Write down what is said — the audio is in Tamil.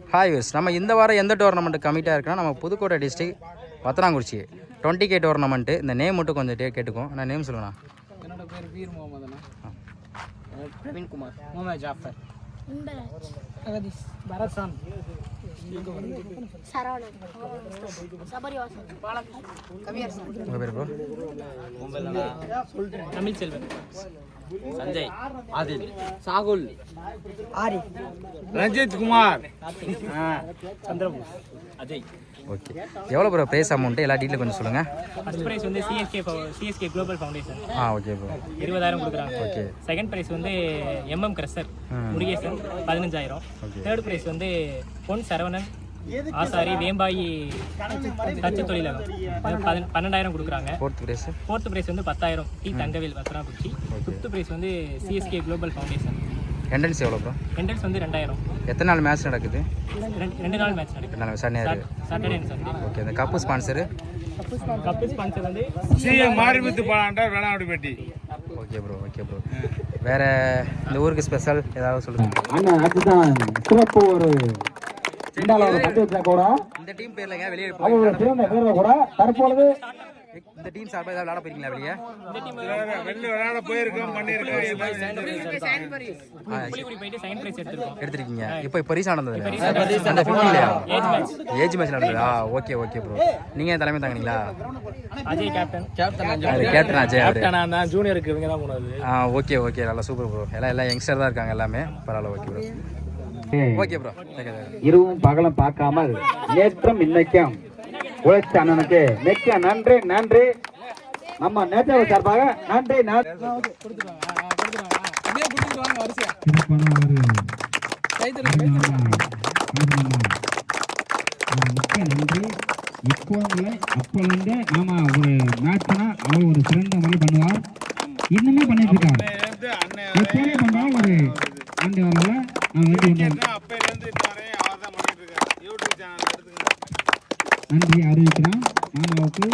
ஹாய் யூஸ் நம்ம இந்த வாரம் எந்த டோர்னமெண்ட் கமிட்டாக இருக்குன்னா நம்ம புதுக்கோட்டை டிஸ்ட்ரிக் வத்தனாங்குறிச்சி 20K டோர்னமெண்ட்டு. இந்த நேம் மட்டும் கொஞ்சம் கேட்டுக்கோம். நான் நேம் சொல்லுங்கண்ணா. என்னோட பேர் வீர் முகமதுண்ணா. பிரவீன் குமார், முகமது ஜாஃபர், அகதீஷ், பரத்சான், சரவணன், சபரிவாசன், கவியர் சார். உங்கள் பேர் ப்ரோ? தமிழ் செல்வன், சஞ்சய், ஆதில், சாகுல், ஆரி, ரஞ்சித் குமார், சந்திரபோஸ், அஜய். ஓகே, எவ்வளோ ப்ரோ ப்ரைஸ் அமௌண்ட்டு எல்லா டீட்டெயில் கொஞ்சம் சொல்லுங்கள். ஃபர்ஸ்ட் ப்ரைஸ் வந்து CSK global foundation. Okay bro. 20,000 கொடுக்குறாங்க. ஓகே. செகண்ட் ப்ரைஸ் வந்து கிரஷர் முருகேசன் 15,000. தேர்ட் ப்ரைஸ் வந்து பொன் சரவணன் ஆசாரி வேம்பாயி தச்சு தொழிலகம் 12,000 கொடுக்குறாங்க. ஃபோர்த் ப்ரைஸ் வந்து 10,000 டி தங்கவேல் வசராபுச்சி. ஃபிஃப்த் ப்ரைஸ் வந்து சிஎஸ்கே குளோபல் ஃபவுண்டேஷன். என்ட்ரன்ஸ் எவ்வளோ ப்ரோ? என்ட்ரன்ஸ் வந்து 2,000. எத்தனை நாள் மேட்ச் நடக்குது? 2 நாள் மேட்ச் நடக்குது. Saturday and Sunday. ஓகே, இந்த கப்பு ஸ்பான்சரு? கப்பு ஸ்பான்சர் வந்து CM Marimuthu Balandar Velanmaipatti. Okay bro, okay bro. வேற இந்த ஊருக்கு ஸ்பெஷல் ஏதாவது சொல்லுங்க. அண்ணா அதுதான் சிறப்பு. ஒரு இந்த டீம் பேர்லங்க வெளியே கூட தற்பொழுது இந்த டீம் சார்பாக ஏதாவது விளையாட போயிருக்கீங்களா வெளியே? விளையாட போயிருக்கோம், பண்ணியிருக்கோம். எடுத்திருக்கீங்க. இப்போ பரிசு ஆனது அந்த 50 ஏஜ் மேட்ச் நடந்தது. Okay okay bro. நீங்க தலைமை தாங்கனீங்களா? அஜய் கேப்டன் அஜய் கேப்டன் ஜூனியருக்கு இவங்க தான் போனது. ஓகே ஓகே, நல்லா சூப்பர் ப்ரோ. எல்லாம் யங்ஸ்டர் தான் இருக்காங்க எல்லாமே. பரவாயில்ல. Okay bro. Okay bro. இரவும் பகலும் பார்க்காமல் நேற்றம் இன்னைக்கும் உழைச்ச அண்ணனுக்கு மிக்க நன்றி. நன்றி நம்ம நேற்று சார்பாக நன்றி. இப்போ அப்போலேருந்து நாம ஒரு மேட்ச்னா அவர் ஒரு சிறந்த முறை பண்ணுவார். இன்னுமே பண்ணிட்டு இருக்காரு. எப்போதே பண்ணா ஒரு ஆண்டு வரல நன்றி அறிவிக்கிறோம் மாமாவுக்கு.